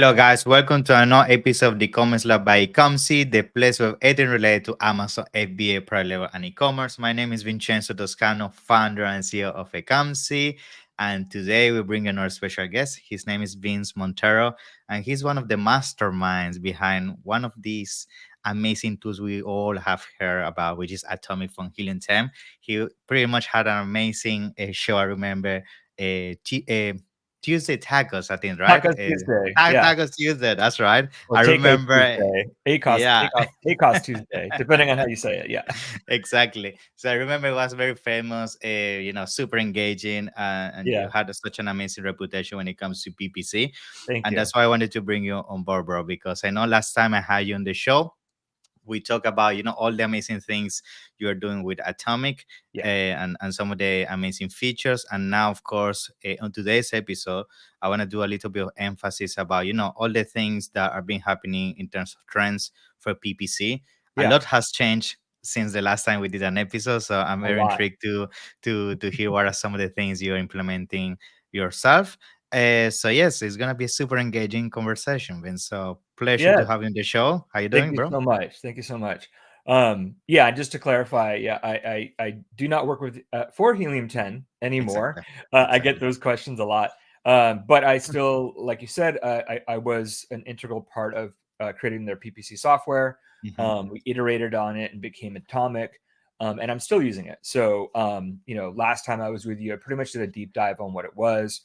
Hello, guys. Welcome to another episode of the Commerce Lab by Ecomcy, the place of everything related to Amazon FBA, private label, and e-commerce. My name is Vincenzo Toscano, founder and CEO of Ecomcy. And today we bring in our special guest. His name is Vince Montero, and he's one of the masterminds behind one of these amazing tools we all have heard about, which is Atomic from Helium 10. He pretty much had an amazing show. I remember Tuesday tacos, I think, right? Tacos Tuesday, yeah, Tacos Tuesday, that's right. or I Takeout remember, Tuesday, ACOS, yeah, ACOS, ACOS Tuesday, depending on how you say it. Yeah, exactly. So I remember it was very famous, super engaging, and you yeah. had such an amazing reputation when it comes to PPC. Thank And you. that's why I wanted to bring you on board, bro, because I know last time I had you on the show, we talk about all the amazing things you are doing with Atomic, Yeah, and some of the amazing features. And now, of course, on today's episode, I want to do a little bit of emphasis about all the things that are been happening in terms of trends for PPC. A yeah, lot has changed since the last time we did an episode, so I'm a very lot. intrigued to hear what are some of the things you're implementing yourself. So yes, it's gonna be a super engaging conversation, Vince. So pleasure Yeah, to have you on the show. How you thank doing, you bro? so much. Thank you so much. Yeah, just to clarify, yeah, I do not work with for Helium 10 anymore. Exactly. I get Exactly. those questions a lot, but I still, like you said, I was an integral part of creating their PPC software. Hmm. We iterated on it and became Atomic, and I'm still using it. So, last time I was with you, I pretty much did a deep dive on what it was.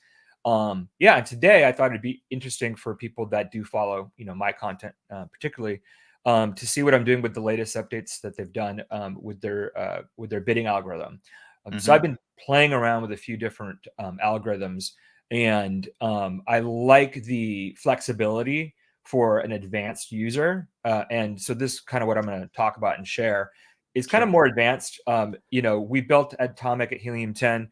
Yeah, and today I thought it'd be interesting for people that do follow, my content, particularly, to see what I'm doing with the latest updates that they've done with their bidding algorithm. So Hmm. I've been playing around with a few different algorithms, and I like the flexibility for an advanced user. And so this is kind of what I'm going to talk about and share. It's kind of Sure. more advanced. We built Atomic at Helium 10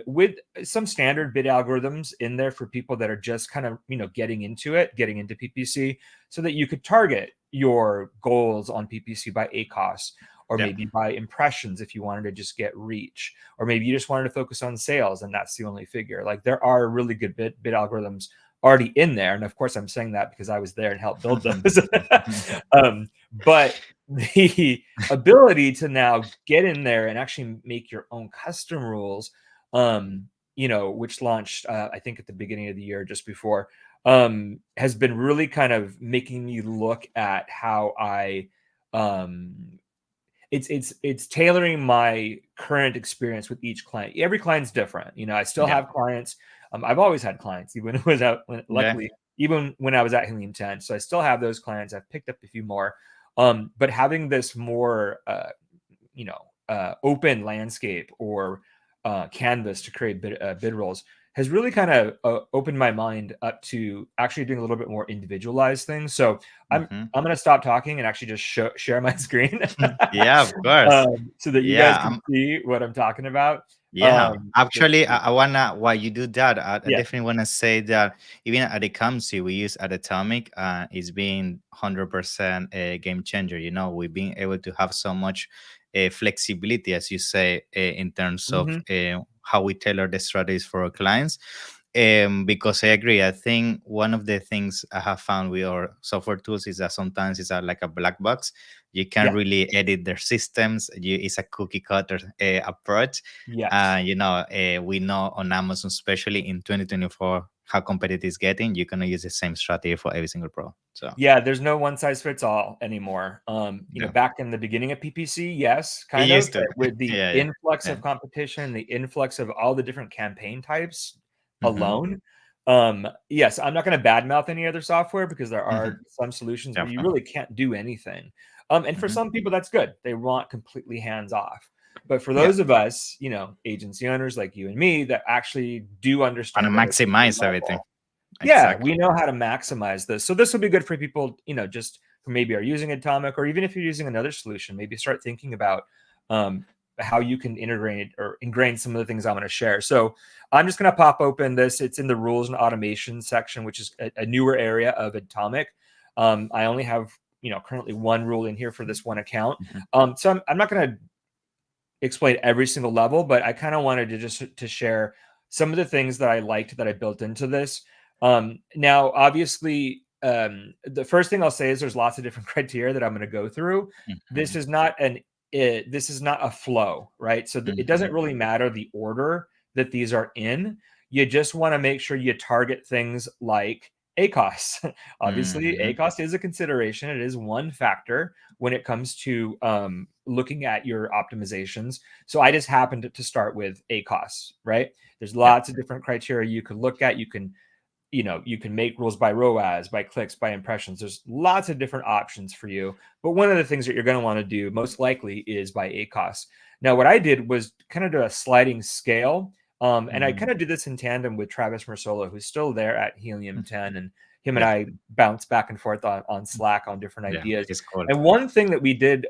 with some standard bid algorithms in there for people that are just kind of getting into PPC, so that you could target your goals on PPC by ACOS, or Yeah. maybe by impressions if you wanted to just get reach, or maybe you just wanted to focus on sales and that's the only figure. Like, there are really good bid algorithms already in there, and of course I'm saying that because I was there and helped build them. But the ability to now get in there and actually make your own custom rules, which launched, I think at the beginning of the year, just before, has been really kind of making me look at how um, it's tailoring my current experience with each client. Every client's different. I still Yeah. have clients. I've always had clients, even Yeah. luckily, even when I was at Helium 10. So I still have those clients. I've picked up a few more. But having this more, open landscape or canvas to create bid roles has really kind of opened my mind up to actually doing a little bit more individualized things. So I'm Hmm. I'm going to stop talking and actually just share my screen, Yeah, of course. so that you guys Yeah. can see what I'm talking about. Yeah, Let's actually, see. I wanna while you do that, I Yeah. definitely wanna say that even at the Ecomcy we use at Atomic, it's been 100% a game changer. We've been able to have so much flexibility, as you say, in terms of Hmm. how we tailor the strategies for our clients. Because I agree, I think one of the things I have found with our software tools is that sometimes it's like a black box. You can't Yeah. really edit their systems. It's a cookie cutter approach. Yes. We know on Amazon, especially in 2024, how competitive it's getting. You cannot use the same strategy for every single pro. So Yeah, there's no one size fits all anymore. yeah, Back in the beginning of PPC, yes, it kind of, used but to. with the Yeah, yeah, influx yeah. of competition, the influx of all the different campaign types Hmm. alone, yes, I'm not going to badmouth any other software because there Hmm. are some solutions where you Definitely. really can't do anything. And for Hmm. some people, that's good. They want completely hands off. But for Yeah, those of us, agency owners like you and me that actually do and understand at a deeper maximize everything. level, yeah, Exactly. we know how to maximize this. So this will be good for people, just who maybe are using Atomic, or even if you're using another solution, maybe start thinking about um, how you can integrate or ingrain some of the things I'm going to share. So I'm just going to pop open this. It's in the rules and automation section, which is a newer area of Atomic. I only have, currently one rule in here for this one account. Hmm. So I'm not going to explain every single level, but I kind of wanted to just to share some of the things that I liked that I built into this. Now, obviously, the first thing I'll say is there's lots of different criteria that I'm going to go through. This Mhm, is not this is not a flow, right? So it doesn't mhm, really matter the order that these are in. You just want to make sure you target things like ACOS. Obviously, mhm, ACOS is a consideration. It is one factor when it comes to looking at your optimizations. So I just happened to start with ACOS, right? There's yeah, lots of different criteria you can look at. You can make rules by ROAS, by clicks, by impressions. There's lots of different options for you. But one of the things that you're going to want to do most likely is by ACOS. Now, what I did was kind of do a sliding scale. And I mhm, kind of did this in tandem with Travis Mersola, who's still there at Helium mhm, 10. And him and yeah, I bounce back and forth on Slack on different yeah, ideas. it's cool. And one thing that we did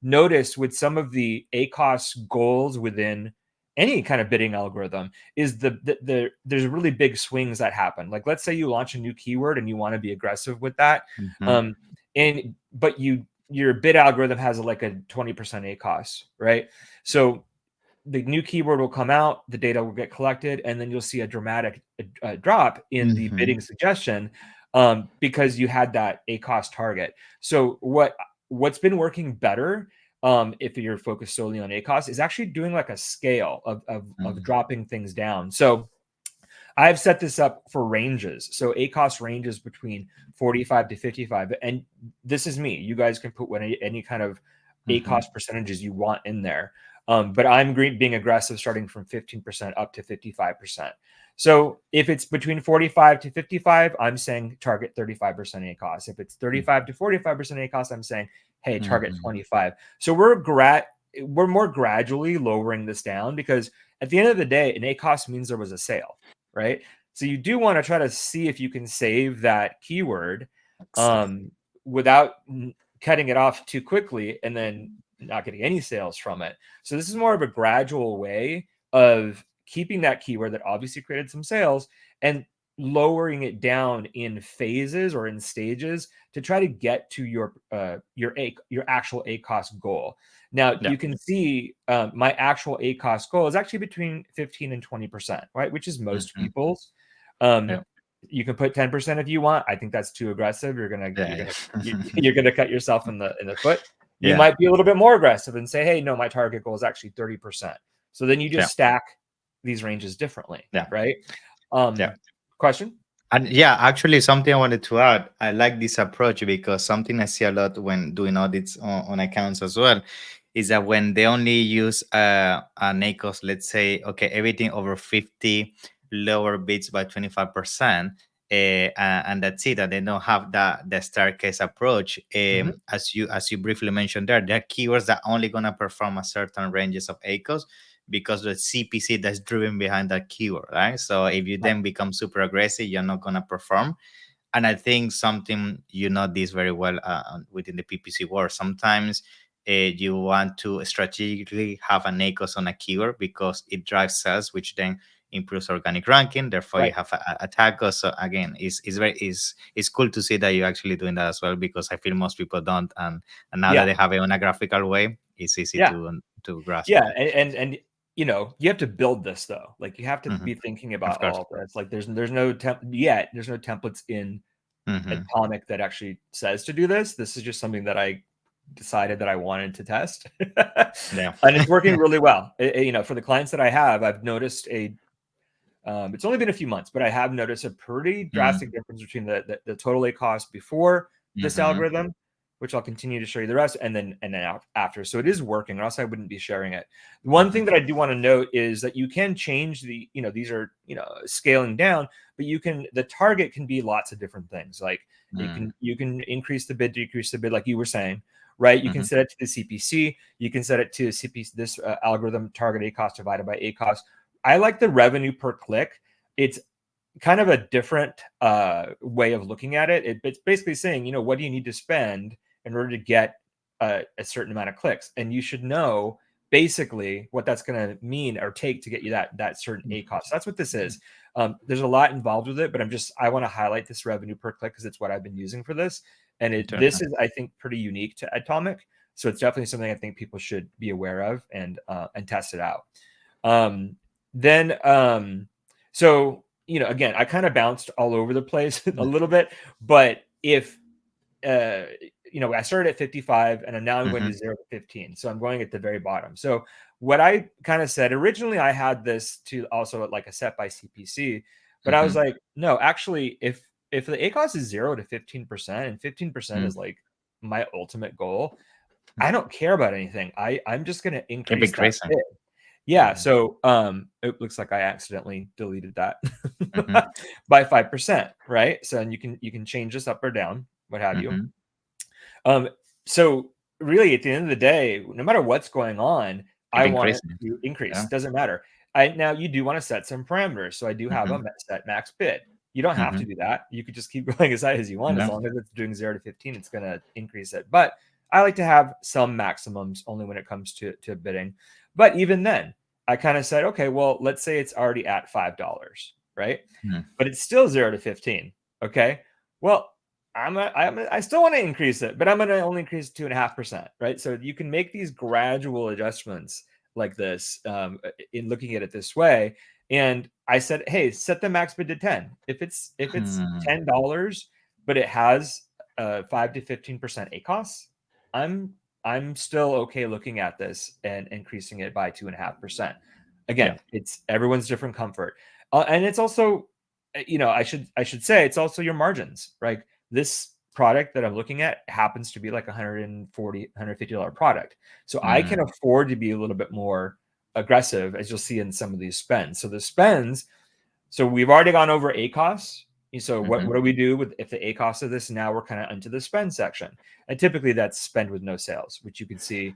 notice with some of the ACOS goals within any kind of bidding algorithm is there's really big swings that happen. Like let's say you launch a new keyword and you want to be aggressive with that, Mhm, and but your bid algorithm has like a 20% ACOS, right? So the new keyword will come out, the data will get collected, and then you'll see a dramatic drop in the mhm, bidding suggestion because you had that ACOS target. So what's been working better if you're focused solely on ACOS is actually doing like a scale of mhm, dropping things down. So I've set this up for ranges. So ACOS ranges between 45 to 55. And this is me. You guys can put any kind of ACOS mhm, percentages you want in there. But I'm being aggressive starting from 15% up to 55%. So if it's between 45 to 55, I'm saying target 35% ACOS. If it's 35 to 45% ACOS, I'm saying, hey, target mhm, 25. So we're more gradually lowering this down because at the end of the day, an ACOS means there was a sale, right? So you do want to try to see if you can save that keyword um, without cutting it off too quickly and then not getting any sales from it. So this is more of a gradual way of keeping that keyword that obviously created some sales and lowering it down in phases or in stages to try to get to your actual ACOS goal. Now yeah, you can see my actual ACOS goal is actually between 15 and 20%, right? Which is most mhm, people's. Um, yeah, you can put 10% if you want. I think that's too aggressive. You're gonna you're yeah, gonna yeah, you're gonna cut yourself in the foot. You yeah, might be a little bit more aggressive and say, hey, no, my target goal is actually 30%. So then you yeah, just stack these ranges differently, yeah, right? yeah. Question? And yeah, actually, something I wanted to add. I like this approach because something I see a lot when doing audits on accounts as well is that when they only use an ACOS, let's say, okay, everything over 50 lower bids by 25%, and that's it. And they don't have that the staircase approach. Mhm. As you briefly mentioned there are keywords that only gonna perform a certain ranges of ACOS because the CPC that's driven behind that keyword, right? So if you Right. then become super aggressive, you're not gonna perform. And I think something you know this very well within the PPC world. Sometimes you want to strategically have an ACOS on a keyword because it drives sales, which then improves organic ranking. Therefore, you Right. have a taco. So again, it's cool to see that you're actually doing that as well because I feel most people don't. And now that Yeah. they have it on a graphical way, it's easy Yeah. to grasp. Yeah, and you have to build this though. Like you have to Hmm. be thinking Of about course. all of this. Like there's no templates in Hmm. Atomic that actually says to do this. This is just something that I decided that I wanted to test, Yeah. and it's working really well. For the clients that I have, I've noticed it's only been a few months, but I have noticed a pretty drastic difference between the total A cost before this Mm-hmm. algorithm, which I'll continue to show you the rest, and then after. So it is working, or else I wouldn't be sharing it. One Hmm. thing that I do want to note is that you can change these are scaling down, but the target can be lots of different things. Like you can increase the bid, decrease the bid, like you were saying. Right, you can Hmm. set it to the CPC. You can set it to CPC. This algorithm target A cost divided by A cost. I like the revenue per click. It's kind of a different way of looking at it. It's basically saying, what do you need to spend in order to get a certain amount of clicks? And you should know basically what that's going to mean or take to get you that certain A cost. That's what this is. There's a lot involved with it, but I want to highlight this revenue per click because it's what I've been using for this. And this Interesting. is, I think, pretty unique to Atomic. So it's definitely something I think people should be aware of and test it out. Um, then, so again, I kind of bounced all over the place a little bit, but if I started at 55 and now I'm going to 0 to 15. So I'm going at the very bottom. So what I kind of said originally, I had this to also like a set by CPC, but I was like, no, actually, if the ACOS is 0 to 15% and 15% is like my ultimate goal, I don't care about anything. I'm just going to Keep increase that increasing. bid. Yeah. So it looks like I accidentally deleted that by 5%, right? So and you can change this up or down, what have you. So really at the end of the day, no matter what's going on, Keep I want it increasing. to increase. Yeah. Doesn't matter. Now you do want to set some parameters. So I do have a set max bid. You don't have to do that. You could just keep going as high as you want. As long as it's doing 0 to 15, it's going to increase it. But I like to have some maximums only when it comes to bidding. But even then, I kind of said, okay, well, let's say it's already at $5, right? But it's still 0 to 15. Okay. Well, I still want to increase it, but I'm going to only increase 2.5%, right? So you can make these gradual adjustments like this in looking at it this way. And I said, hey, set the max bid to 10. If it's $10, but it has 5 to 15% ACOS, I'm still okay looking at this and increasing it by 2.5%. Again, it's everyone's different comfort, and it's also, I should say it's also your margins, right? This product that I'm looking at happens to be like $140, $150 product. So I can afford to be a little bit more aggressive, as you'll see in some of these spends. So the spends, so we've already gone over ACOS. So what do we do with if the ACOS of this? Now we're kind of into the spend section. And typically that's spend with no sales, which you can see,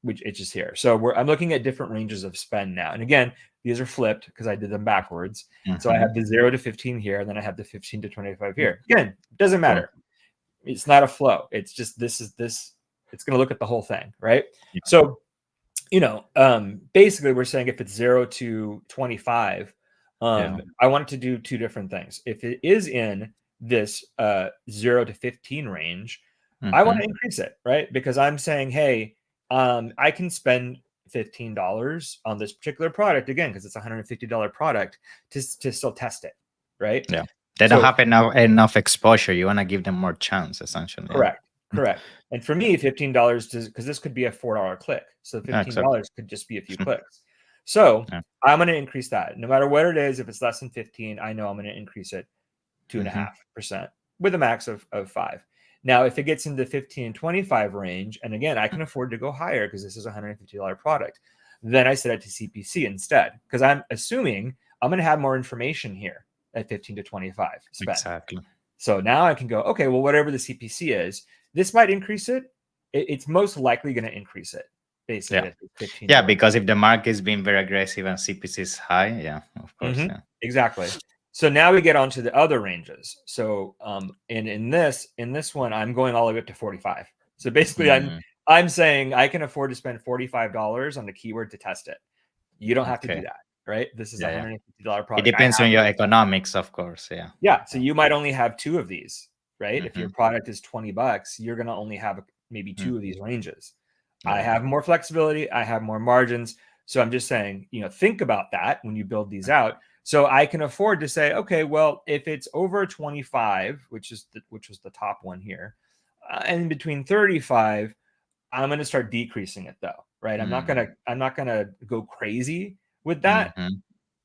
which it's just here. So I'm looking at different ranges of spend now. And again, these are flipped because I did them backwards. So I have the 0 to 15 here, and then I have the 15 to 25 here. Again, it doesn't matter. It's not a flow. It's just this. It's going to look at the whole thing, right? So, basically we're saying if it's 0 to 25, I want to do two different things. If it is in this 0 to 15 range, I want to increase it, right? Because I'm saying, hey, I can spend $15 on this particular product again because it's a $150 product to still test it, right? Yeah. They don't have enough exposure. You want to give them more chance, essentially. Correct. And for me, $15 because this could be a $4 click. So $15 could just be a few clicks. So I'm going to increase that. No matter what it is, if it's less than 15, I know I'm going to increase it 2.5% with a max of 5. Now, if it gets into 15 and 25 range, and again, I can afford to go higher because this is a $150 product, then I set it to CPC instead because I'm assuming I'm going to have more information here at 15 to 25 spend. Exactly. So now I can go, okay, well, whatever the CPC is, this might increase it. It's most likely going to increase it, basically. Yeah, yeah, because if the market is being very aggressive and CPC is high, yeah, of course, yeah. Exactly. So now we get on to the other ranges. So and in this one, I'm going all the way up to 45. So basically I'm saying I can afford to spend $45 on the keyword to test it. You don't have to do that, right? This is a $150 product. It depends on your economics, of course. Yeah. Yeah. So you might only have 2 of these, right? If your product is $20, you're going to only have maybe 2 of these ranges. I have more flexibility. I have more margins. So I'm just saying, think about that when you build these out. So I can afford to say, okay, well, if it's over 25, which was the top one here, and between 35, I'm going to start decreasing it though, right? I'm not gonna go crazy with that,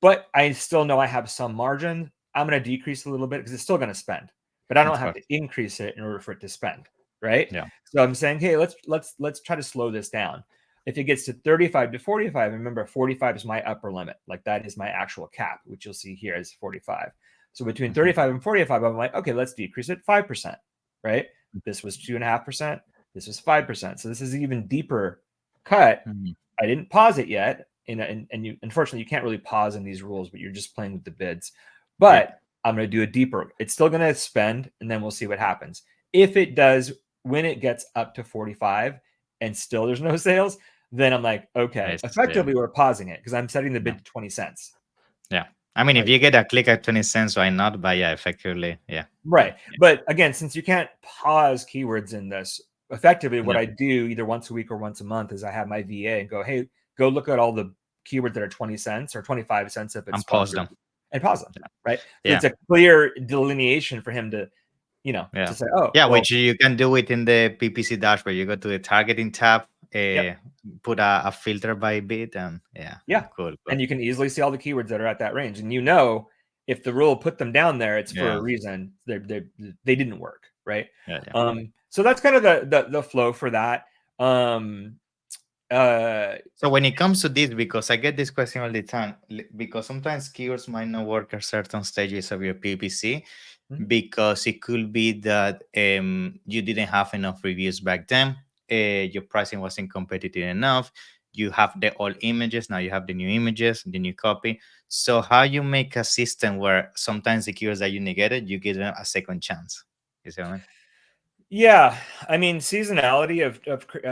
but I still know I have some margin. I'm going to decrease a little bit because it's still going to spend, but I don't have to increase it in order for it to spend, right? Yeah. So I'm saying, hey, let's try to slow this down. If it gets to 35 to 45, remember 45 is my upper limit. Like that is my actual cap, which you'll see here is 45. So between 35 and 45, I'm like, okay, let's decrease it 5%, right? This was 2.5%. This was 5%. So this is an even deeper cut. I didn't pause it yet. And you, unfortunately, you can't really pause in these rules, but you're just playing with the bids. But I'm going to do a deeper. It's still going to spend, and then we'll see what happens. If it does, when it gets up to 45 and still there's no sales, then I'm like, okay, effectively we're pausing it because I'm setting the bid to 20 cents. Yeah. I mean, if you get a click at 20 cents, why not? But yeah, effectively, yeah. Right. But again, since you can't pause keywords in this, effectively what I do either once a week or once a month is I have my VA and go, hey, go look at all the keywords that are 20 cents or 25 cents if it's and pause them. and pause them, right? So Yeah. it's a clear delineation for him to, Yeah. to say, oh, Yeah, well, which you can do it in the PPC dashboard. You go to the targeting tab, yep, put a filter by bit, and yeah, yeah. cool, cool. And you can easily see all the keywords that are at that range. And if the rule put them down there, it's for a Yeah, reason. They didn't work, right? yeah, yeah. So that's kind of the flow for that. Um, uh, So when it comes to this, because I get this question all the time, because sometimes keywords might not work at certain stages of your PPC, mhm. because it could be that you didn't have enough reviews back then, your pricing wasn't competitive enough. You have the old images, now you have the new images, the new copy. So how you make a system where sometimes the keywords that you negated, you give them a second chance? You see what I mean? Yeah, I mean, seasonality of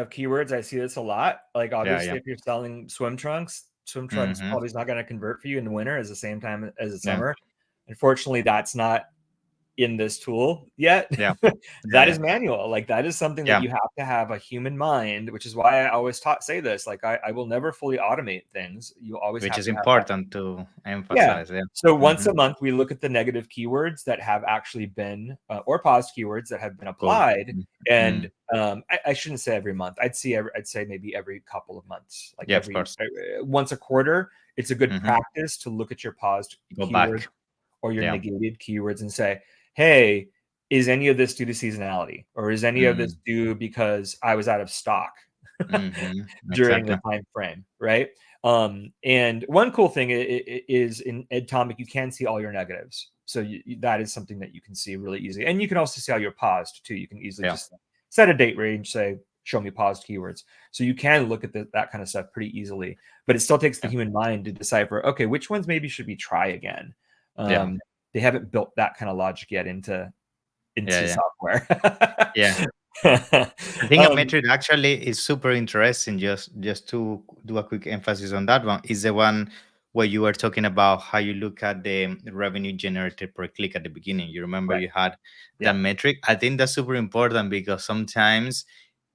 keywords, I see this a lot. Like, Yeah, obviously, yeah. if you're selling swim trunks Mm-hmm. probably is not going to convert for you in the winter as the same time as the Yeah, summer. Unfortunately, that's not in this tool yet. yeah, yeah, That yeah, is manual. Like, that is something that yeah. you have to have a human mind, which is why I always say this. Like, I will never fully automate things. You always Which have is to have that. important to Yeah. emphasize. Yeah. So once Mm-hmm. a month, we look at the negative keywords that have actually been, or paused keywords that have been Cool. applied. And Mm. I shouldn't say every month. I'd say maybe every couple of months, like Yeah, of every course. once a quarter. It's a good Hmm. practice to look at your paused Go keywords back. or your Yeah. negated keywords and say, hey, is any of this due to seasonality, or is any of this Mm. due because I was out of stock Mm-hmm. during the Exactly. time frame, right? And one cool thing is in Atomic, you can see all your negatives. So that is something that you can see really easy. And you can also see how you're paused too. You can easily Yeah. just set a date range, say, show me paused keywords. So you can look at that kind of stuff pretty easily, but it still takes the Yeah. human mind to decipher, okay, which ones maybe should we try again? Yeah. They haven't built that kind of logic yet Yeah. into Yeah. software. Yeah. I think a um, metric actually is super interesting. Just to do a quick emphasis on that one is the one where you were talking about how you look at the revenue generated per click at the beginning. You remember right. you had Yeah. that metric. I think that's super important because sometimes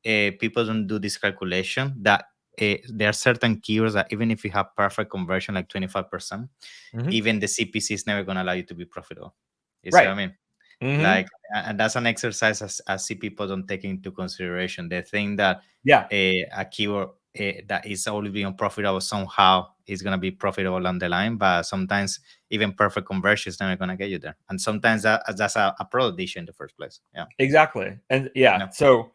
people don't do this calculation that there are certain keywords that even if you have perfect conversion like 25%, Mhm. even the CPC is never going to allow you to be profitable. You see what Right. I mean? Hmm. Like, and that's an exercise I see people don't take into consideration. They think that Yeah. a keyword that is always being profitable somehow is going to be profitable on the line, but sometimes even perfect conversion is never going to get you there. And sometimes that's a product issue in the first place. Yeah. Exactly. And yeah, Yeah. so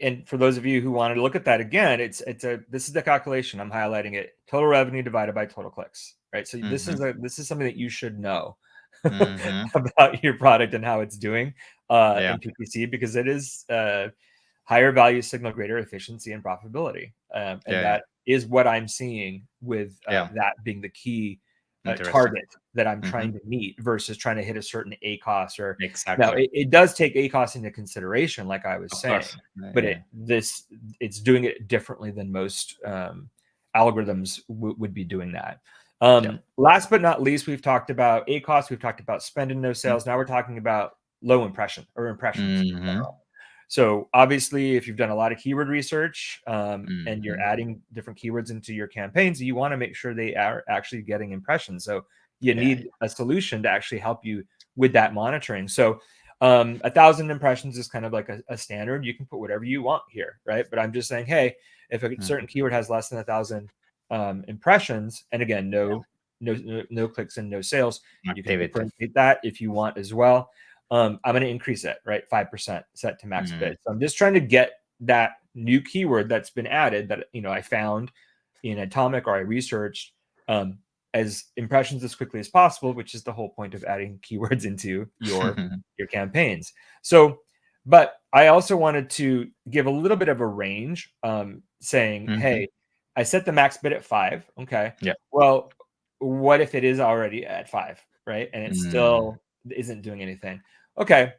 and for those of you who wanted to look at that again, this is the calculation. I'm highlighting it. Total revenue divided by total clicks, right? So Mm-hmm. this is something that you should know Mm-hmm. about your product and how it's doing Yeah. in PPC, because it is higher value signal, greater efficiency and profitability. And Yeah. Yeah. that is what I'm seeing with Yeah. that being the key Interesting. target that I'm Mm-hmm. trying to meet versus trying to hit a certain ACOS. Or now Exactly. it does take ACOS into consideration, like I was Of saying, course. but Yeah. it's doing it differently than most algorithms would be doing that. Yeah. Last but not least, we've talked about ACOS, we've talked about spend and no Mm-hmm. sales. Now we're talking about low impression or impressions in Mm-hmm. general. So obviously, if you've done a lot of keyword research and you're Mm-hmm. adding different keywords into your campaigns, you want to make sure they are actually getting impressions. So you Yeah. need a solution to actually help you with that monitoring. So 1,000 impressions is kind of like a standard. You can put whatever you want here, right? But I'm just saying, hey, if a Mm-hmm. certain keyword has less than 1,000 impressions, and again, no clicks and no sales, you can Activity. differentiate that if you want as well. I'm going to increase it, right? 5% set to max Mm. bid. So I'm just trying to get that new keyword that's been added that I found in Atomic or I researched as impressions as quickly as possible, which is the whole point of adding keywords into your campaigns. So, but I also wanted to give a little bit of a range, saying, Mhm. hey, I set the max bid at 5. Okay. Yeah. Well, what if it is already at 5, right? And it Mm. still isn't doing anything. Okay.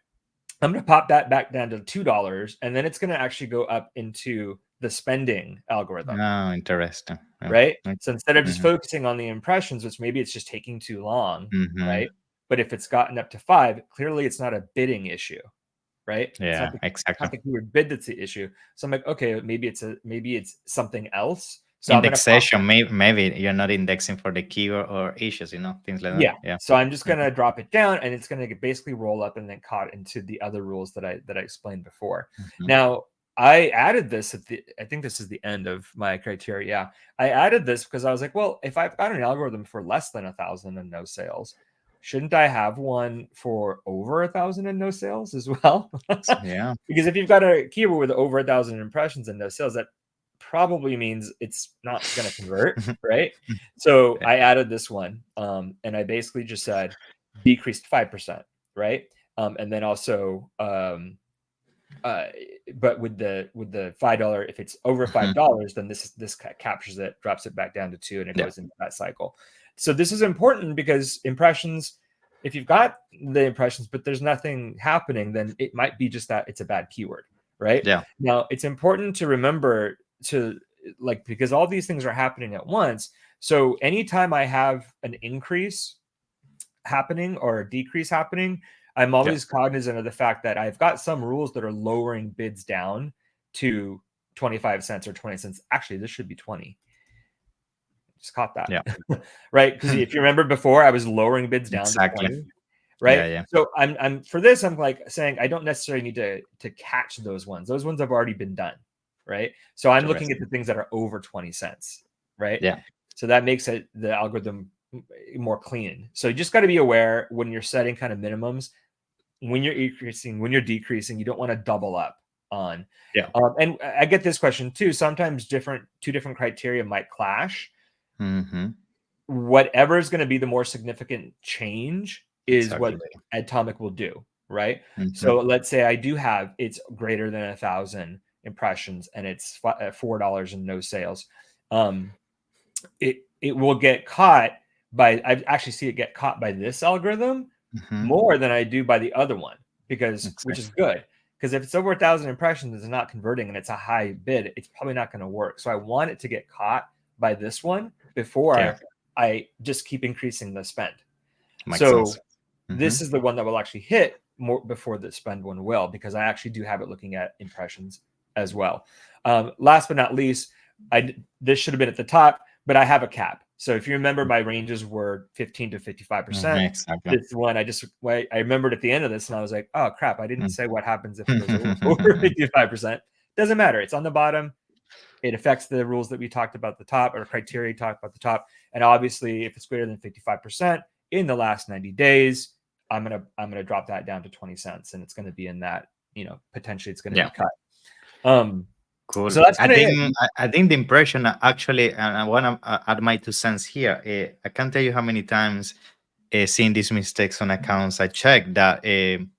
I'm going to pop that back down to $2, and then it's going to actually go up into the spending algorithm, Oh, interesting. Yeah. right? Okay. So instead of just Mhm. focusing on the impressions, which maybe it's just taking too long, Mhm. right? But if it's gotten up to 5, clearly it's not a bidding issue, right? It's not Yeah, the exactly. keyword bid that's the issue. So I'm like, okay, maybe it's something else. So I'm going to pop Indexation, maybe you're not indexing for the keyword or issues, things like that. Yeah. Yeah. So I'm just going to drop it down, and it's going to basically roll up and then caught into the other rules that I explained before. Mhm. Now, I added this I think this is the end of my criteria. Yeah. I added this because I was like, well, if I've got an algorithm for less than 1,000 and no sales, shouldn't I have one for over 1,000 and no sales as well? Yeah. Because if you've got a keyword with over 1,000 impressions and no sales, that probably means it's not going to convert, right? So Yeah. I added this one, and I basically just said decreased 5%, right? And then also, uh, but with the $5, if it's over Mhm. $5, then this captures it, drops it back down to 2, and it Yeah. goes into that cycle. So this is important because impressions, if you've got the impressions but there's nothing happening, then it might be just that it's a bad keyword, right? Yeah. Now it's important to remember to, like, because all these things are happening at once. So anytime I have an increase happening or a decrease happening, I'm Yeah. always cognizant of the fact that I've got some rules that are lowering bids down to 25 cents or 20 cents. Actually, this should be 20. Just caught that. Yeah. Right? Because if you remember before, I was lowering bids down to Exactly. 20. Yeah. Right? Yeah. So I'm for this, I'm like saying I don't necessarily need to catch those ones. Those ones have already been done. Right? So I'm looking at the Interesting. things that are over 20 cents. Right? Yeah. So that makes it the algorithm more clean. So you just got to be aware when you're setting kind of minimums, when you're increasing, when you're decreasing, you don't want to double up on. Yeah. And I get this question too. Sometimes two different criteria might clash. Mm-hmm. Whatever is going to be the more significant change is what Exactly. Atomic will do, right? Mm-hmm. So let's say I do have it's greater than 1,000 impressions and it's $4 and no sales. It will get caught by, I actually see it get caught by this algorithm Mm-hmm. more than I do by the other one, because which is Exactly. good, because if it's over 1,000 impressions and it's not converting and it's a high bid, it's probably not going to work. So I want it to get caught by this one Yeah. before I just keep increasing the spend. Makes So sense. Mm-hmm. this is the one that will actually hit more before the spend one will, because I actually do have it looking at impressions as well. Last but not least, this should have been at the top, but I have a cap. So if you remember, my ranges were 15 to 55%. Exactly. This one, I remembered at the end of this, and I was like, oh crap, I didn't say what happens if it goes over Mm. 55%. Doesn't matter. It's on the bottom. It affects the rules that we talked about at the top, or criteria talked about at the top. And obviously, if it's greater than 55% in the last 90 days, I'm gonna drop that down to 20 cents, and it's gonna be in that, potentially it's gonna be Yeah. cut. Um, Cool. so that's I kind of think it. I think the impression actually, and I want to add my 2 cents here. I can't tell you how many times seeing these mistakes on accounts I check that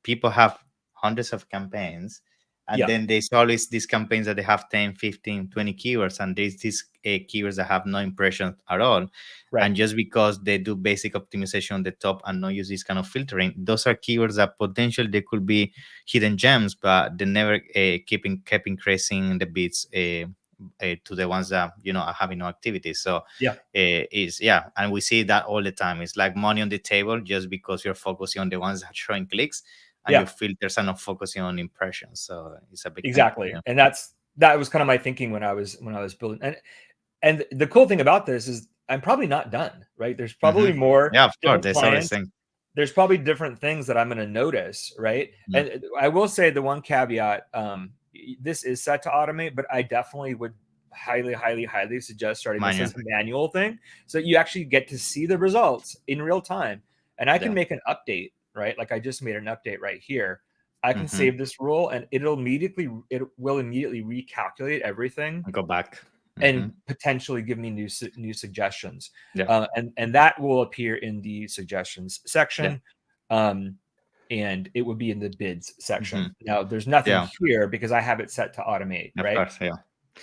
people have hundreds of campaigns, and Yeah, then there's always these campaigns that they have 10, 15, 20 keywords, and there's these keywords that have no impressions at all. right. And just because they do basic optimization on the top and not use this kind of filtering, those are keywords that potentially they could be hidden gems, but they never keep increasing the bits to the ones that are having no activity. So Yeah, is yeah, and we see that all the time. It's like money on the table just because you're focusing on the ones that are showing clicks, and your yeah. filters are not focusing on impressions. So it's a big thing. Exactly. Yeah. And that was kind of my thinking when I was building. And the cool thing about this is I'm probably not done, right? There's probably more Yeah, of course. different There's always clients. things. There's probably different things that I'm going to notice, right? Mm. And I will say the one caveat, this is set to automate, but I definitely would highly, highly, highly suggest starting this Manual. as a manual thing, so that you actually get to see the results in real time. And I can Yeah. make an update, right? Like I just made an update right here. I can Mm-hmm. save this rule, and it will immediately recalculate everything Go back. Mm-hmm. and potentially give me new suggestions. Yeah. And that will appear in the suggestions Yeah. section, and it would be in the bids Mm-hmm. section. Now there's nothing Yeah. here because I have it set to automate, Of right? course. Yeah.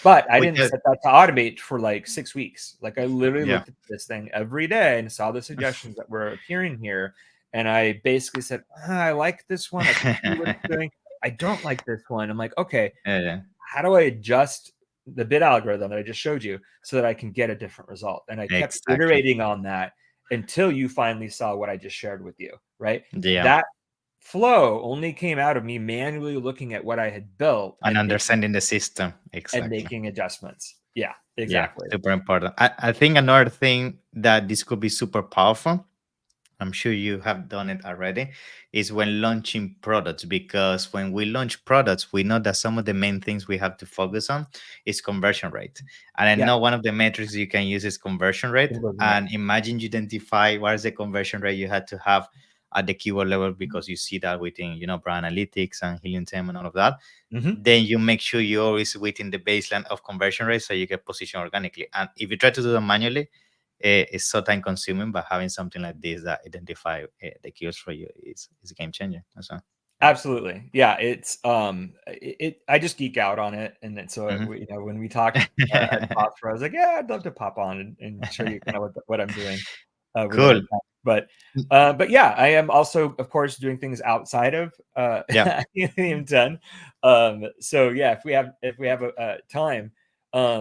But I We didn't just set that to automate for like 6 weeks. Like I literally yeah. looked at this thing every day and saw the suggestions that were appearing here. And I basically said, I like this one. I can see what it's doing. I don't like this one. I'm like, okay, Yeah. Yeah. how do I adjust the bid algorithm that I just showed you so that I can get a different result? And I kept Exactly. iterating on that until you finally saw what I just shared with you, right? Yeah. That flow only came out of me manually looking at what I had built And understanding the system. Exactly. and making adjustments. Yeah, Yeah, exactly. super important. I think another thing that this could be super powerful, I'm sure you have done it already, is when launching products. Because when we launch products, we know that some of the main things we have to focus on is conversion rate. And I Yeah, know one of the metrics you can use is conversion rate. conversion rate. And imagine you identify what is the conversion rate you had to have at the keyword level, because you see that within, brand analytics and helium 10 and all of that. Hmm. Then you make sure you're always within the baseline of conversion rate so you get positioned organically. And if you try to do that manually, it's so time consuming. But having something like this that identify the keywords for you is a game changer. That's all. Yeah. Absolutely. Yeah, it's I just geek out on it, and then so Mhm. when we talked at Phosphor, I was like, yeah, I'd love to pop on and show you kind of what I'm doing with our Cool. tech. But yeah, I am also, of course, doing things outside of Yeah. Helium 10. So yeah, if we have a time,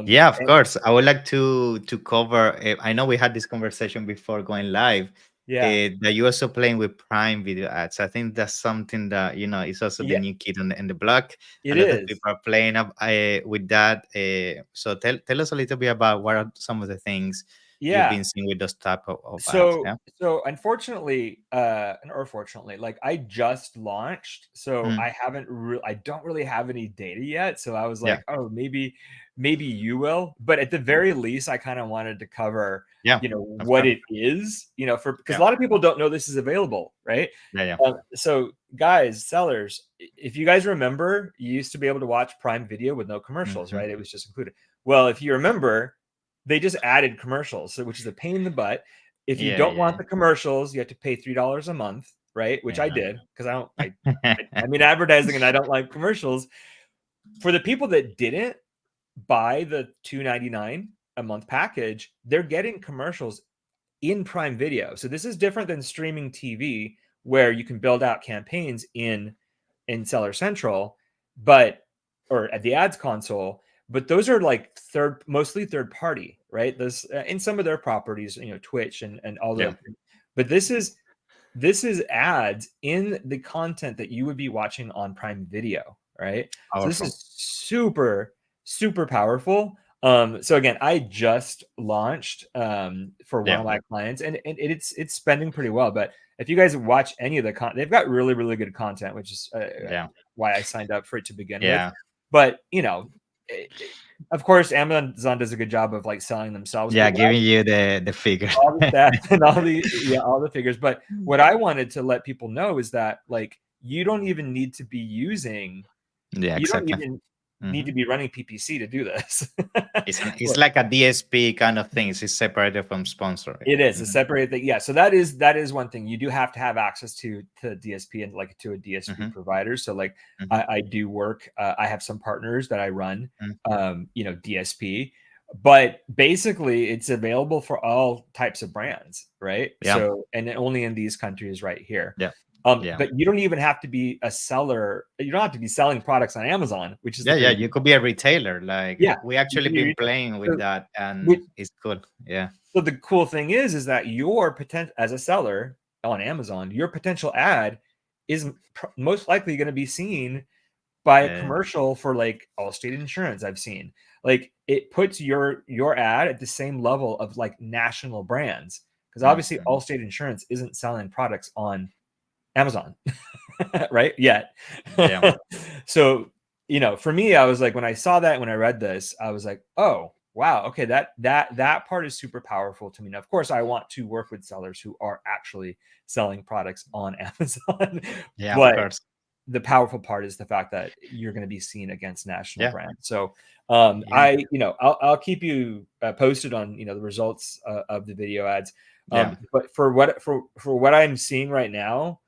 Yeah, of and course. I would like to cover. I know we had this conversation before going live. yeah, That you also playing with Prime Video ads. I think that's something that is also the yeah, new kid on in the block. A it lot of is. people are playing up with that. So tell us a little bit about what are some of the things you've Yeah. been seeing with those type of ads. So Yeah. so unfortunately, or fortunately, like I just launched, so Mm, I don't really have any data yet. So I was yeah. like, oh, maybe you will. But at the Mm, very least, I kind of wanted to cover, yeah. Of what course. it is, for because a Yeah. lot of people don't know this is available, right? Yeah. Yeah. So guys, sellers, if you guys remember, you used to be able to watch Prime Video with no commercials, Hmm. right? It was just included. Well, if you remember, they just added commercials, so which is a pain in the butt. If you Yeah. don't Yeah. want the commercials, you have to pay $3 a month, right? Which I Yeah. did because I don't. Yeah. I mean advertising, and I don't like commercials. For the people that didn't buy the $2.99 a month package, they're getting commercials in Prime Video. So this is different than streaming TV, where you can build out campaigns in Seller Central, but or at the ads console. But those are like mostly third party, right? Those in some of their properties, Twitch and all Yeah. the. But this is ads in the content that you would be watching on Prime Video, right? So this Powerful. is super, super powerful. So again, I just launched for one Yeah. of my clients, and it's spending pretty well. But if you guys watch any of the content, they've got really, really good content, which is Yeah. why I signed up for it to begin with. Yeah. But of course, Amazon does a good job of like selling themselves. Yeah. But Giving you the figure. all the stats and all the figures. But what I wanted to let people know is that like you don't even need to be using Yeah. you don't Exactly. even need Hmm. to be running PPC to do this. It's like a DSP kind of thing. It's separated from sponsoring. It is a Hmm. separated thing. Yeah. So that is one thing. You do have to have access to DSP and like to a DSP Hmm. provider. So like Hmm. I do work. I have some partners that I run. Hmm. DSP, but basically it's available for all types of brands, right? Yeah. So and only in these countries right here. Yeah. Yeah. But you don't even have to be a seller. You don't have to be selling products on Amazon, which is the Yeah. Yeah. crazy. You could be a retailer. Like Yeah, we you actually can be been retail. playing with So, that, and which it's cool. Yeah. So the cool thing is that your potential as a seller on Amazon, your potential ad is most likely going to be seen by a Yeah. commercial for like Allstate Insurance. I've seen like it puts your ad at the same level of like national brands because obviously Hmm. Allstate Insurance isn't selling products on Amazon, right? Yet. Yeah. So, for me, I was like, when I saw that, when I read this, I was like, oh, wow, okay, that part is super powerful to me. Now, of course, I want to work with sellers who are actually selling products on Amazon, Yeah. Of but course. the powerful part is the fact that you're going to be seen against national Yeah. brands. So, Yeah. I'll keep you posted on the results of the video ads. Yeah. But for what I'm seeing right now,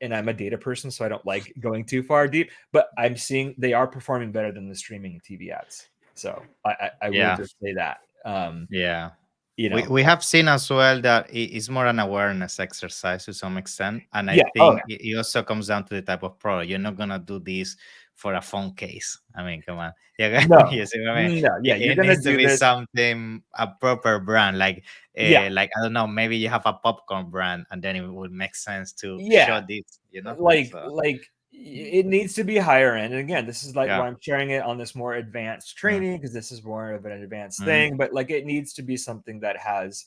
and I'm a data person, so I don't like going too far deep, but I'm seeing they are performing better than the streaming TV ads. So I will Yeah. just say that. Yeah. You We know, we have seen as well that it's more an awareness exercise to some extent, and I yeah. Oh, think it also comes down to the type of product. You're not gonna do this for a phone case. I mean, come on, yeah, no, you see what I mean? no, yeah, you're It gonna needs to do be this. something a proper brand, Yeah, like I don't know, maybe you have a popcorn brand, and then it would make sense to show yeah. this, you know. like So like it needs to be higher end. And again, this is like Yeah. why I'm sharing it on this more advanced Mm, training, because this is more of an advanced mm, thing. But like, it needs to be something that has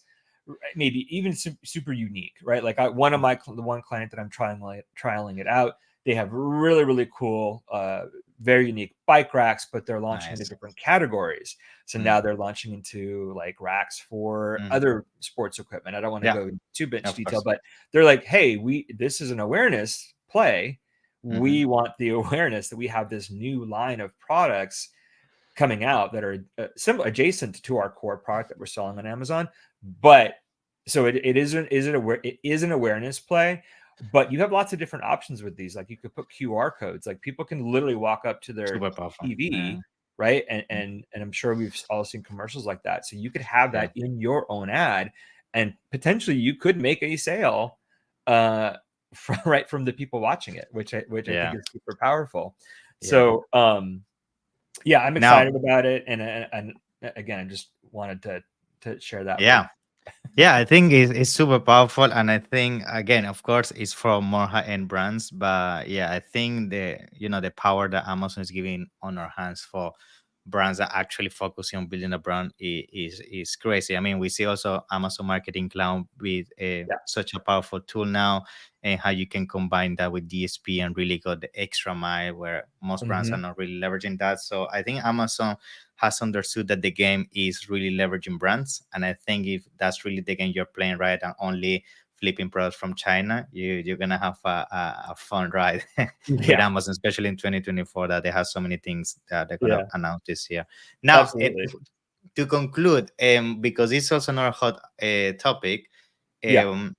maybe even super unique, right? Like one of the one client that I'm trialing it out, they have really cool, very unique bike racks, but they're launching into nice. different categories. So Mm, now they're launching into like racks for mm, other sports equipment. I don't want to yeah, go into too much of detail, course. but they're like, hey, this is an awareness play. Hmm. We want the awareness that we have this new line of products coming out that are adjacent to our core product that we're selling on Amazon. But so it is an awareness play, but you have lots of different options with these. Like you could put QR codes, like people can literally walk up to their Super powerful. Yeah. TV, right? And Mm, and I'm sure we've all seen commercials like that. So you could have yeah. that in your own ad, and potentially you could make a sale from right from the people watching it, which I think Yeah. is super powerful. Yeah. So yeah, I'm Now, excited about it, and again, I just wanted to share that with. yeah. Yeah, I think it's super powerful, and I think again, of course, it's for more high-end brands. But yeah, I think the power that Amazon is giving on our hands for brands that actually focusing on building a brand is crazy. I mean, we see also Amazon Marketing Cloud with Yeah. such a powerful tool now, and how you can combine that with DSP and really go the extra mile where most brands are Mhm. not really leveraging that. So I think Amazon has understood that the game is really leveraging brands. And I think if that's really the game you're playing right and only flipping products from China, you're gonna have a fun ride with Yeah. Amazon, especially in 2024 that they have so many things that they're gonna Yeah. announce this year. Now, Absolutely. to conclude, because it's also another hot topic, Yeah. um,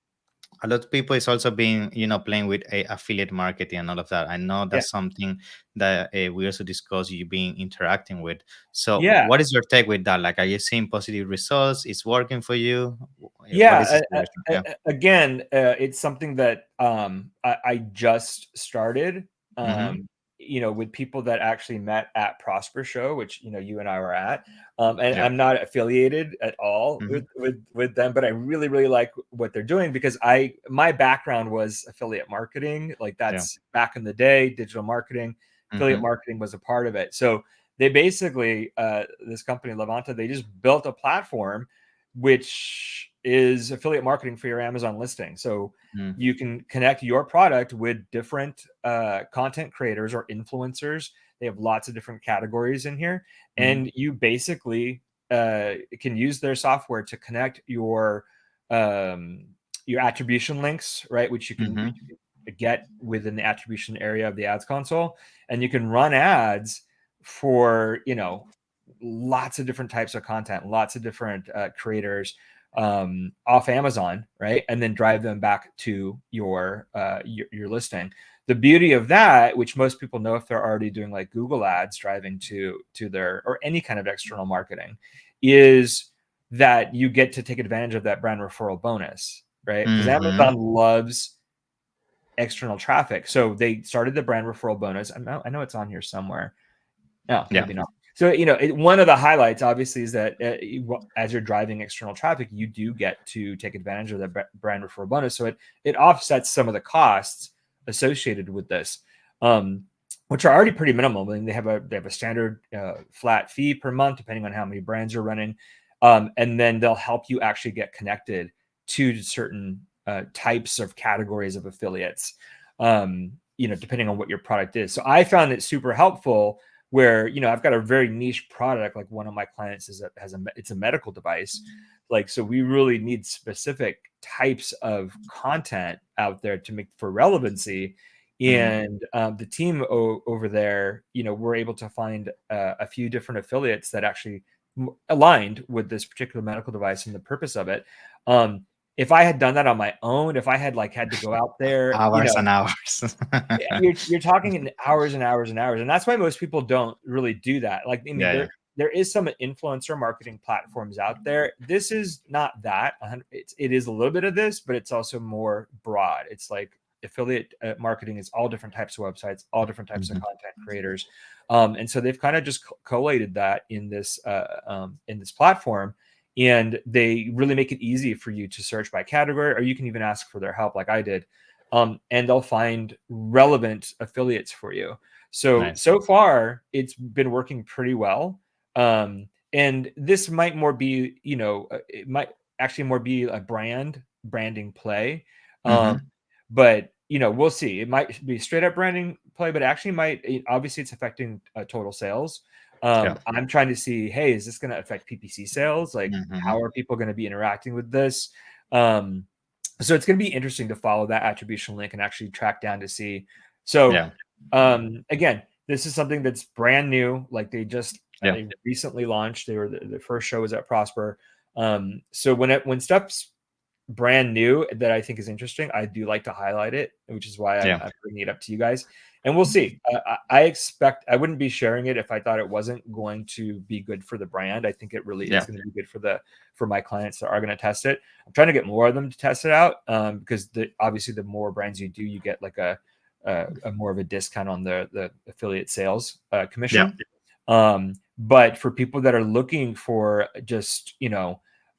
a lot of people is also being playing with affiliate marketing and all of that. I know Yeah. that's something that we also discussed you being interacting with. So Yeah. what is your take with that? Like, are you seeing positive results? Is working for you? What is the Yeah, situation? Yeah. again, it's something that I just started, Mm-hmm. with people that actually met at Prosper Show, which you and I were at, and Yeah. I'm not affiliated at all Mm-hmm. with them, but I really like what they're doing because my background was affiliate marketing, like Yeah. that's back in the day, digital marketing, affiliate Mm-hmm. marketing was a part of it. So they basically, this company Levanta, they just built a platform which is affiliate marketing for your Amazon listing. So you can connect your product with different content creators or influencers. They have lots of different categories in here, Mm-hmm. and you basically can use their software to connect your attribution links, right? Which Mm-hmm. you can get within the attribution area of the ads console, and you can run ads for lots of different types of content, lots of different creators off Amazon, right? And then drive them back to your listing. The beauty of that, which most people know if they're already doing like Google ads driving to their or any kind of external marketing, is that you get to take advantage of that brand referral bonus, right? Because Mm-hmm. Amazon loves external traffic. So they started the brand referral bonus. I know it's on here somewhere. No, Yeah. maybe not. So, one of the highlights obviously is that as you're driving external traffic, you do get to take advantage of the brand referral bonus. So it offsets some of the costs associated with this, which are already pretty minimal. I mean, they have a standard flat fee per month, depending on how many brands you're running, and then they'll help you actually get connected to certain types of categories of affiliates, depending on what your product is. So I found it super helpful where I've got a very niche product. Like one of my clients it's a medical device, like, so we really need specific types of content out there to make for relevancy. Mm-hmm. And the team over there, we're able to find a few different affiliates that actually aligned with this particular medical device and the purpose of it. If I had done that on my own, if I had had to go out there, Hours and hours. you're talking in hours and hours and hours, and that's why most people don't really do that. Like, I mean, Yeah. Yeah. there is some influencer marketing platforms out there. This is not that. It is a little bit of this, but it's also more broad. It's like affiliate marketing is all different types of websites, all different types of Mm-hmm. content creators, and so they've kind of just collated that in this platform. And they really make it easy for you to search by category, or you can even ask for their help, like I did, and they'll find relevant affiliates for you. So Nice. far, it's been working pretty well. And this might more be, it might actually more be a branding play. Mm-hmm. But we'll see. It might be straight up branding play, but actually obviously it's affecting total sales. Yeah. I'm trying to see, hey, is this going to affect PPC sales? Like, Mm-hmm. how are people going to be interacting with this? So it's going to be interesting to follow that attribution link and actually track down to see. So Yeah. again, this is something that's brand new. Like Yeah. they recently launched. They were the first show was at Prosper. So when stuff's brand new that I think is interesting, I do like to highlight it, which is why I'm Yeah. bringing it up to you guys. And we'll see. I expect I wouldn't be sharing it if I thought it wasn't going to be good for the brand. I think it really is Yeah. going to be good for my clients that are going to test it. I'm trying to get more of them to test it out because obviously the more brands you do, you get like a more of a discount on the affiliate sales Yeah. commission. But for people that are looking for just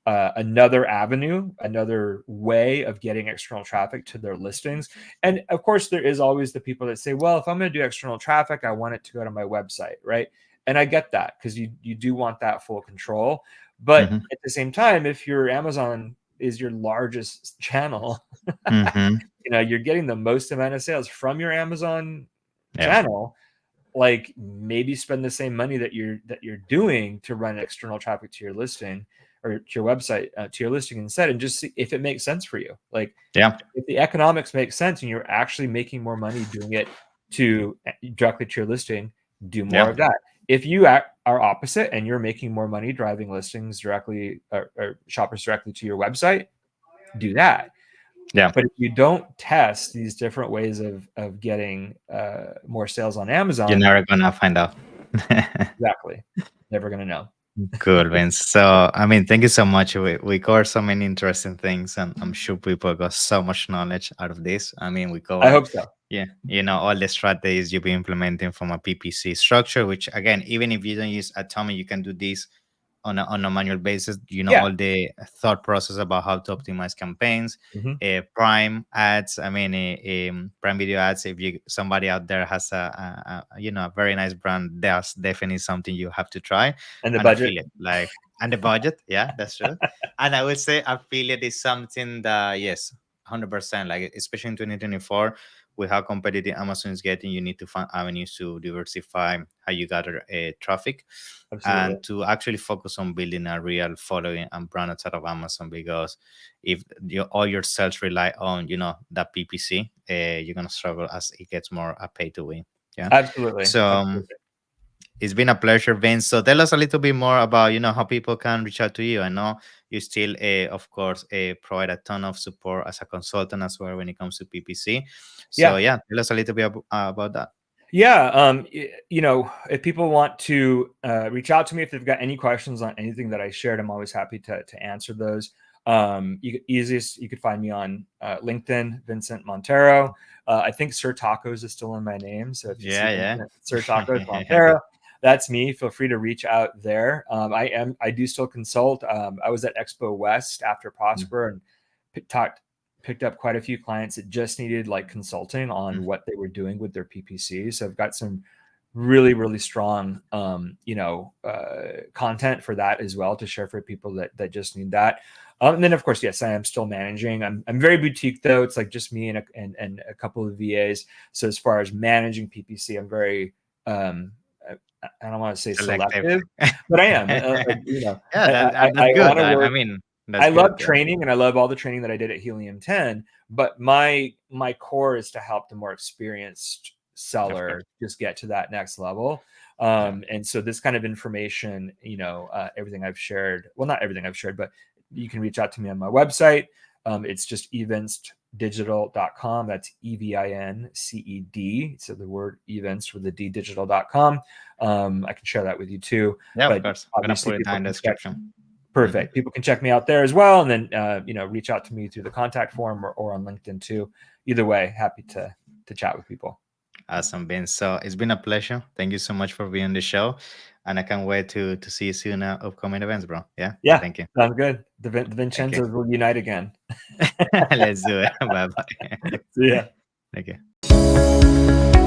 another avenue, another way of getting external traffic to their listings. And of course, there is always the people that say, well, if I'm going to do external traffic, I want it to go to my website, right? And I get that because you do want that full control. But Mm-hmm. at the same time, if your Amazon is your largest channel, Mm-hmm. you're getting the most amount of sales from your Amazon Yeah. channel, like maybe spend the same money that you're doing to run external traffic to your listing or to your website to your listing instead, and just see if it makes sense for you. Like Yeah. if the economics make sense and you're actually making more money doing it directly to your listing, do more Yeah. of that. If you are opposite and you're making more money driving listings directly or shoppers directly to your website, do that. Yeah. But if you don't test these different ways of getting more sales on You're Amazon, never gonna find out. exactly, never gonna know. Cool, Vince. So, I mean, thank you so much. We covered so many interesting things, and I'm sure people got so much knowledge out of this. I mean, we I covered, hope so. yeah, all the strategies you'll be implementing from a PPC structure, which, again, even if you don't use Atomic, you can do this on a manual basis. Yeah. All the thought process about how to optimize campaigns, Mhm. Prime ads. I mean, Prime Video ads. If somebody out there has a very nice brand, that's definitely something you have to try. And the And budget. affiliate, like, and the budget, yeah, that's true. And I would say affiliate is something that, yes, 100%, like, especially in 2024, with how competitive Amazon is getting, you need to find avenues to diversify how you gather traffic, Absolutely. and to actually focus on building a real following and brand outside of Amazon. Because if all your sales rely on that PPC, you're gonna struggle as it gets more a pay to win. Yeah. Absolutely. So Absolutely. it's been a pleasure, Vince. So tell us a little bit more about how people can reach out to you. I know you still, of course, provide a ton of support as a consultant as well when it comes to PPC. So Yeah. yeah, tell us a little bit about that. Yeah. If people want to reach out to me, if they've got any questions on anything that I shared, I'm always happy to answer those. You could find me on LinkedIn, Vincent Montero. I think Sir Tacos is still in my name. So if you see Yeah, Vincent, Sir Tacos yeah. Montero, that's me. Feel free to reach out there. I do still consult. I was at Expo West after Prosper and picked up quite a few clients that just needed like consulting on what they were doing with their PPC. So I've got some really, really strong, content for that as well to share for people that just need that. And then of course, yes, I am still managing. I'm very boutique though. It's like just me and a couple of VAs. So as far as managing PPC, I'm very, I don't want to say Selective. selective, but I am. Yeah, I that's good. want to I work. mean, that's I good. love Yeah. training and I love all the training that I did at Helium 10, but my core is to help the more experienced Of course. seller just get to that next level. Yeah. And so this kind of information, everything I've shared, well, not everything I've shared, but you can reach out to me on my website. It's just evincedigital.com. That's EVINCED. So the word evinced with the D digital.com. I can share that with you too. Yeah, of But course. I'm gonna obviously put it people down in the can check. description. Mhm. Perfect. People can check me out there as well, and then reach out to me through the contact form or on LinkedIn too. Either way, happy to chat with people. Awesome, Vince. So it's been a pleasure. Thank you so much for being on the show. And I can't wait to see you soon at upcoming events, bro. Yeah. Yeah, Thank you. sounds good. The Thank you. Vincenzos will unite again. Let's do it. Bye bye. See ya. Thank you.